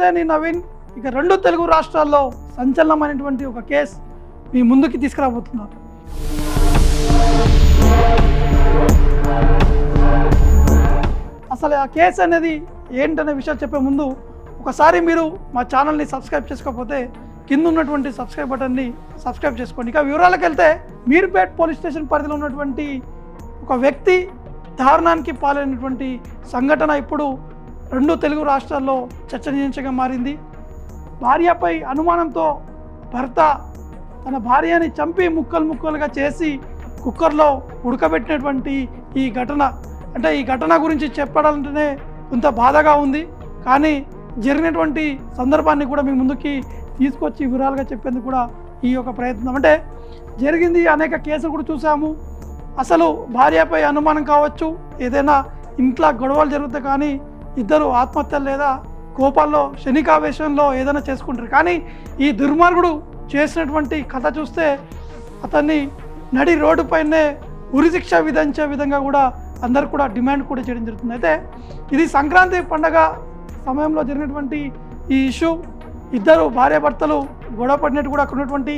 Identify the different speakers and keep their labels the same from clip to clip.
Speaker 1: కేశినేని నవీన్ ఇక 2 తెలుగు రాష్ట్రాల్లో సంచలనమైనటువంటి ఒక కేసు మీ ముందుకి తీసుకురాబోతున్నారు. అసలు ఆ కేసు అనేది ఏంటనే విషయాలు చెప్పే ముందు ఒకసారి మీరు మా ఛానల్ని సబ్స్క్రైబ్ చేసుకోకపోతే కింద ఉన్నటువంటి సబ్స్క్రైబ్ బటన్ని సబ్స్క్రైబ్ చేసుకోండి. ఇక వివరాలకు వెళ్తే మీర్పేట్ పోలీస్ స్టేషన్ పరిధిలో ఉన్నటువంటి ఒక వ్యక్తి దారుణానికి పాలైనటువంటి సంఘటన ఇప్పుడు 2 తెలుగు రాష్ట్రాల్లో చర్చనీయాంశంగా మారింది. భార్యపై అనుమానంతో భర్త తన భార్యని చంపి ముక్కలుగా చేసి కుక్కర్లో ఉడకబెట్టినటువంటి ఈ ఘటన, అంటే ఈ ఘటన గురించి చెప్పడాలంటేనే కొంత బాధగా ఉంది. కానీ జరిగినటువంటి సందర్భాన్ని కూడా మీ ముందుకి తీసుకొచ్చి వివరాలుగా చెప్పేందుకు కూడా ఈ యొక్క ప్రయత్నం. అంటే జరిగింది అనేక కేసులు కూడా చూసాము. అసలు భార్యపై అనుమానం కావచ్చు, ఏదైనా ఇంట్లో గొడవలు జరుగుతాయి, కానీ ఇద్దరు ఆత్మహత్యలు లేదా కోపాల్లో శనికావేశంలో ఏదైనా చేసుకుంటారు. కానీ ఈ దుర్మార్గుడు చేసినటువంటి కథ చూస్తే అతన్ని నడి రోడ్డుపైనే ఉరిశిక్ష విధించే విధంగా కూడా అందరు కూడా డిమాండ్ కూడా చేయడం జరుగుతుంది. అయితే ఇది సంక్రాంతి పండగ సమయంలో జరిగినటువంటి ఈ ఇష్యూ. ఇద్దరు భార్యాభర్తలు గొడవ పడినట్టు కూడా అక్కడ ఉన్నటువంటి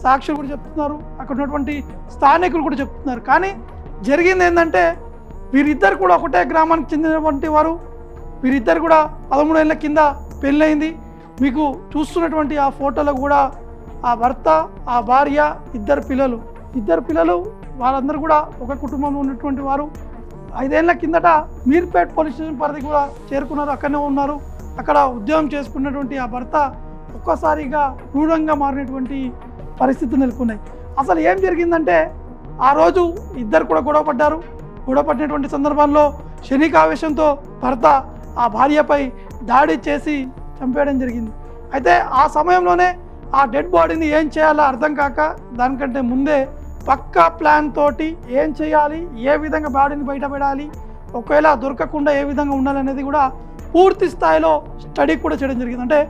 Speaker 1: సాక్షులు కూడా చెప్తున్నారు, అక్కడ ఉన్నటువంటి స్థానికులు కూడా చెప్తున్నారు. కానీ జరిగింది ఏంటంటే వీరిద్దరు కూడా ఒకటే గ్రామానికి చెందినటువంటి వారు. వీరిద్దరు కూడా 13 ఏళ్ళ కింద పెళ్ళయింది. మీకు చూస్తున్నటువంటి ఆ ఫోటోలో కూడా ఆ భర్త, ఆ భార్య, ఇద్దరు పిల్లలు వాళ్ళందరూ కూడా ఒక కుటుంబంలో ఉన్నటువంటి వారు. 5 ఏళ్ళ కిందట మీర్పేట్ పోలీస్ స్టేషన్ పరిధి కూడా చేరుకున్నారు, అక్కడనే ఉన్నారు. అక్కడ ఉద్యోగం చేసుకున్నటువంటి ఆ భర్త ఒక్కసారిగా క్రూరంగా మారినటువంటి పరిస్థితులు నెలకొన్నాయి. అసలు ఏం జరిగిందంటే ఆ రోజు ఇద్దరు కూడా గొడవ పడినటువంటి సందర్భంలో శనికావేశంతో భర్త ఆ భార్యపై దాడి చేసి చంపేయడం జరిగింది. అయితే ఆ సమయంలోనే ఆ డెడ్ బాడీని ఏం చేయాలో అర్థం కాక దానికంటే ముందే పక్కా ప్లాన్ తోటి ఏం చేయాలి, ఏ విధంగా బాడీని బయటపడాలి, ఒకవేళ దొరకకుండా ఏ విధంగా ఉండాలనేది కూడా పూర్తి స్థాయిలో స్టడీ కూడా చేయడం జరిగింది. అంటే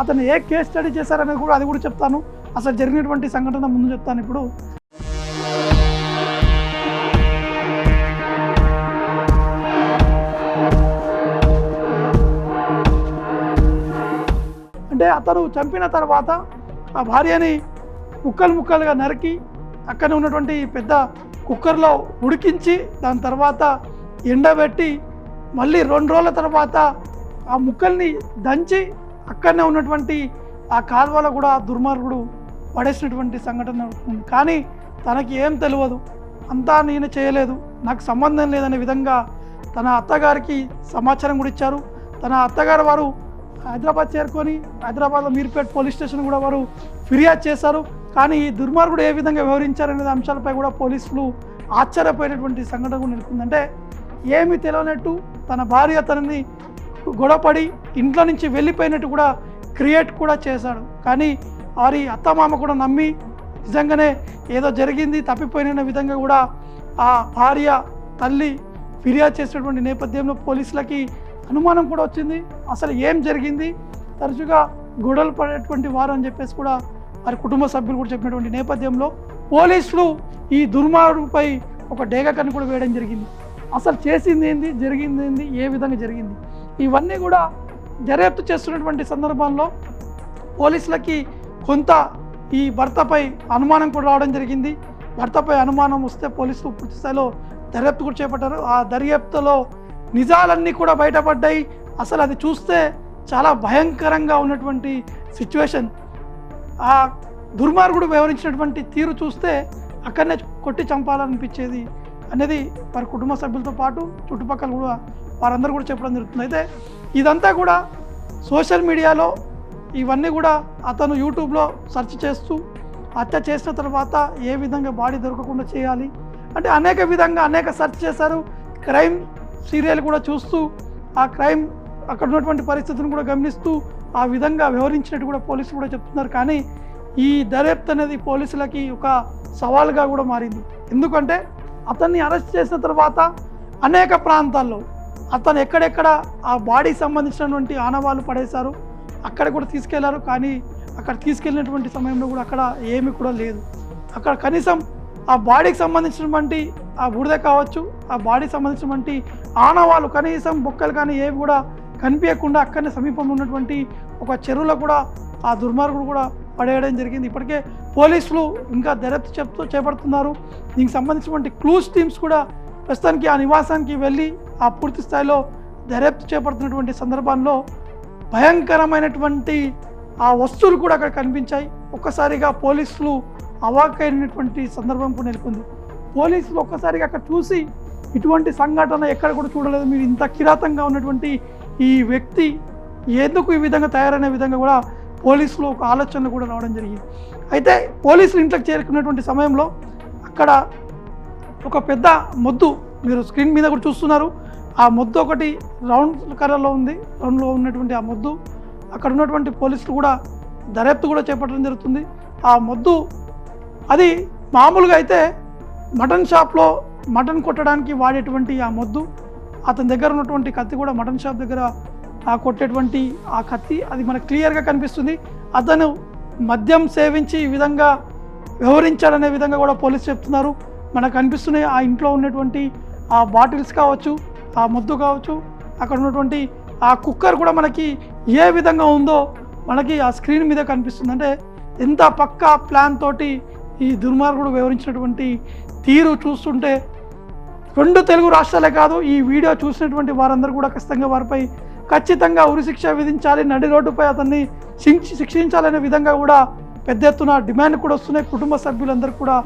Speaker 1: అతను ఏ కేస్ స్టడీ చేశారనేది కూడా అది కూడా చెప్తాను. అసలు జరిగినటువంటి సంఘటన ముందు చెప్తాను. ఇప్పుడు అంటే అతను చంపిన తర్వాత ఆ భార్యని ముక్కలుగా నరికి అక్కడ ఉన్నటువంటి పెద్ద కుక్కర్లో ఉడికించి దాని తర్వాత ఎండబెట్టి మళ్ళీ 2 రోజుల తర్వాత ఆ ముక్కల్ని దంచి అక్కడనే ఉన్నటువంటి ఆ కాలువలో కూడా దుర్మార్గుడు పడేసినటువంటి సంఘటన ఉంది. కానీ తనకి ఏం తెలియదు, అంతా నేను చేయలేదు, నాకు సంబంధం లేదనే విధంగా తన అత్తగారికి సమాచారం కూడా ఇచ్చారు. తన అత్తగారు వారు హైదరాబాద్ చేరుకొని హైదరాబాద్లో మీర్పేట్ పోలీస్ స్టేషన్ కూడా వారు ఫిర్యాదు చేశారు. కానీ ఈ దుర్మార్గుడు ఏ విధంగా వ్యవహరించారనే అంశాలపై కూడా పోలీసులు ఆశ్చర్యపోయినటువంటి సంఘటన కూడా నెలకొందంటే ఏమీ తెలియనట్టు తన భార్య తనని గొడవపడి ఇంట్లో నుంచి వెళ్ళిపోయినట్టు కూడా క్రియేట్ కూడా చేశాడు. కానీ వారి అత్తమామ కూడా నమ్మి నిజంగానే ఏదో జరిగింది తప్పిపోయిన విధంగా కూడా ఆ భార్య తల్లి ఫిర్యాదు చేసినటువంటి నేపథ్యంలో పోలీసులకి అనుమానం కూడా వచ్చింది. అసలు ఏం జరిగింది, తరచుగా గొడవలు పడేటువంటి వారు అని చెప్పేసి కూడా వారి కుటుంబ సభ్యులు కూడా చెప్పినటువంటి నేపథ్యంలో పోలీసులు ఈ దుర్మార్గుడిపై ఒక డేగాకని కూడా వేయడం జరిగింది. అసలు చేసింది ఏంది, జరిగింది ఏంది, ఏ విధంగా జరిగింది, ఇవన్నీ కూడా దర్యాప్తు చేస్తున్నటువంటి సందర్భంలో పోలీసులకి కొంత ఈ భర్తపై అనుమానం కూడా రావడం జరిగింది. భర్తపై అనుమానం వస్తే పోలీసులు పూర్తి స్థాయిలో దర్యాప్తు కూడా చేపట్టారు. ఆ దర్యాప్తులో నిజాలన్నీ కూడా బయటపడ్డాయి. అసలు అది చూస్తే చాలా భయంకరంగా ఉన్నటువంటి సిచ్యువేషన్. ఆ దుర్మార్గుడు వ్యవహరించినటువంటి తీరు చూస్తే అక్కడనే కొట్టి చంపాలనిపించేది అనేది వారి కుటుంబ సభ్యులతో పాటు చుట్టుపక్కల కూడా వారందరూ కూడా చెప్పడం జరుగుతుంది. అయితే ఇదంతా కూడా సోషల్ మీడియాలో ఇవన్నీ కూడా అతను యూట్యూబ్లో సెర్చ్ చేస్తూ హత్య చేసిన తర్వాత ఏ విధంగా బాడీ దొరకకుండా చేయాలి అంటే అనేక సెర్చ్ చేశారు. క్రైమ్ సీరియల్ కూడా చూస్తూ ఆ క్రైమ్ అక్కడ ఉన్నటువంటి పరిస్థితిని కూడా గమనిస్తూ ఆ విధంగా వ్యవహరించినట్టు కూడా పోలీసులు కూడా చెప్తున్నారు. కానీ ఈ దర్యాప్తు అనేది పోలీసులకి ఒక సవాల్గా కూడా మారింది. ఎందుకంటే అతన్ని అరెస్ట్ చేసిన తర్వాత అనేక ప్రాంతాల్లో అతను ఎక్కడెక్కడ ఆ బాడీకి సంబంధించినటువంటి ఆనవాళ్ళు పడేశారు, అక్కడ కూడా తీసుకెళ్లారు. కానీ అక్కడ తీసుకెళ్ళినటువంటి సమయంలో కూడా అక్కడ ఏమీ కూడా లేదు. అక్కడ కనీసం ఆ బాడీకి సంబంధించినటువంటి ఆ బురద కావచ్చు, ఆ బాడీకి సంబంధించినటువంటి ఆనవాళ్ళు కనీసం బొక్కలు కానీ ఏవి కూడా కనిపించకుండా అక్కడనే సమీపంలో ఉన్నటువంటి ఒక చెరువులో కూడా ఆ దుర్మార్గుడు కూడా పడేయడం జరిగింది. ఇప్పటికే పోలీసులు ఇంకా దర్యాప్తు చేపడుతున్నారు. దీనికి సంబంధించినటువంటి క్లూస్ టీమ్స్ కూడా ప్రస్తుతానికి ఆ నివాసానికి వెళ్ళి ఆ పూర్తి స్థాయిలో దర్యాప్తు చేపడుతున్నటువంటి సందర్భంలో భయంకరమైనటువంటి ఆ వస్తువులు కూడా అక్కడ కనిపించాయి. ఒక్కసారిగా పోలీసులు అవాక్కైనటువంటి సందర్భం కూడా నెలకొంది. పోలీసులు ఒక్కసారిగా అక్కడ చూసి ఇటువంటి సంఘటన ఎక్కడ కూడా చూడలేదు, మీరు ఇంత కిరాతంగా ఉన్నటువంటి ఈ వ్యక్తి ఎందుకు ఈ విధంగా తయారైన విధంగా కూడా పోలీసులు ఒక ఆలోచనలు కూడా రావడం జరిగింది. అయితే పోలీసులు ఇంట్లోకి చేరుకున్నటువంటి సమయంలో అక్కడ ఒక పెద్ద మొద్దు, మీరు స్క్రీన్ మీద కూడా చూస్తున్నారు, ఆ మొద్దు ఒకటి రౌండ్ కలర్లో ఉంది, రౌండ్లో ఉన్నటువంటి ఆ మొద్దు అక్కడ ఉన్నటువంటి పోలీసులు కూడా దర్యాప్తు కూడా చేపట్టడం జరుగుతుంది. ఆ మొద్దు అది మామూలుగా అయితే మటన్ షాప్లో మటన్ కొట్టడానికి వాడేటువంటి ఆ మొద్దు, అతని దగ్గర ఉన్నటువంటి కత్తి కూడా మటన్ షాప్ దగ్గర కొట్టేటువంటి ఆ కత్తి, అది మనకు క్లియర్గా కనిపిస్తుంది. అతను మద్యం సేవించి ఈ విధంగా వ్యవహరించాడనే విధంగా కూడా పోలీసు చెప్తున్నారు. మనకు కనిపిస్తున్నాయి ఆ ఇంట్లో ఉన్నటువంటి ఆ బాటిల్స్ కావచ్చు, ఆ మొద్దు కావచ్చు, అక్కడ ఉన్నటువంటి ఆ కుక్కర్ కూడా మనకి ఏ విధంగా ఉందో మనకి ఆ స్క్రీన్ మీద కనిపిస్తుంది. అంటే ఎంత పక్కా ప్లాన్ తోటి ఈ దుర్మార్గుడు వివరించినటువంటి తీరు చూస్తుంటే 2 తెలుగు రాష్ట్రాలే కాదు, ఈ వీడియో చూసినటువంటి వారందరూ కూడా వారిపై ఖచ్చితంగా ఉరిశిక్ష విధించాలి, నడి రోడ్డుపై అతన్ని శిక్షించాలనే విధంగా కూడా పెద్ద ఎత్తున డిమాండ్ కూడా వస్తున్నాయి. కుటుంబ సభ్యులందరూ కూడా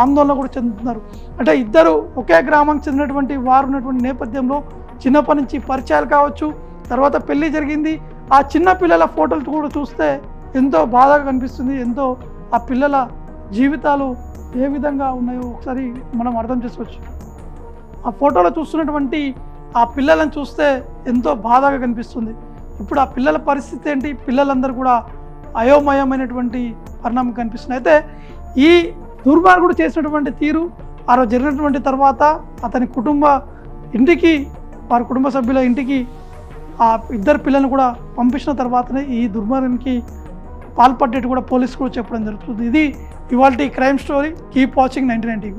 Speaker 1: ఆందోళన కూడా చెందుతున్నారు. అంటే ఇద్దరు ఒకే గ్రామానికి చెందినటువంటి వారు ఉన్నటువంటి నేపథ్యంలో చిన్నప్పటి నుంచి పరిచయాలు కావచ్చు, తర్వాత పెళ్లి జరిగింది. ఆ చిన్న పిల్లల ఫోటోలు కూడా చూస్తే ఎంతో బాధగా కనిపిస్తుంది. ఎంతో ఆ పిల్లల జీవితాలు ఏ విధంగా ఉన్నాయో ఒకసారి మనం అర్థం చేసుకోవచ్చు. ఆ ఫోటోలో చూస్తున్నటువంటి ఆ పిల్లలను చూస్తే ఎంతో బాధగా కనిపిస్తుంది. ఇప్పుడు ఆ పిల్లల పరిస్థితి ఏంటి, పిల్లలందరూ కూడా అయోమయమైనటువంటి పరిణామం కనిపిస్తుంది. అయితే ఈ దుర్మార్గుడు చేసినటువంటి తీరు ఆ రోజు జరిగినటువంటి తర్వాత అతని ఇంటికి, వారి కుటుంబ సభ్యుల ఇంటికి ఆ ఇద్దరు పిల్లలను కూడా పంపించిన తర్వాతనే ఈ దుర్మార్గానికి పాల్పడ్డట్టు కూడా పోలీసు కూడా చెప్పడం జరుగుతుంది. ఇది ఇవాల్టి crime story. Keep watching 99 TV.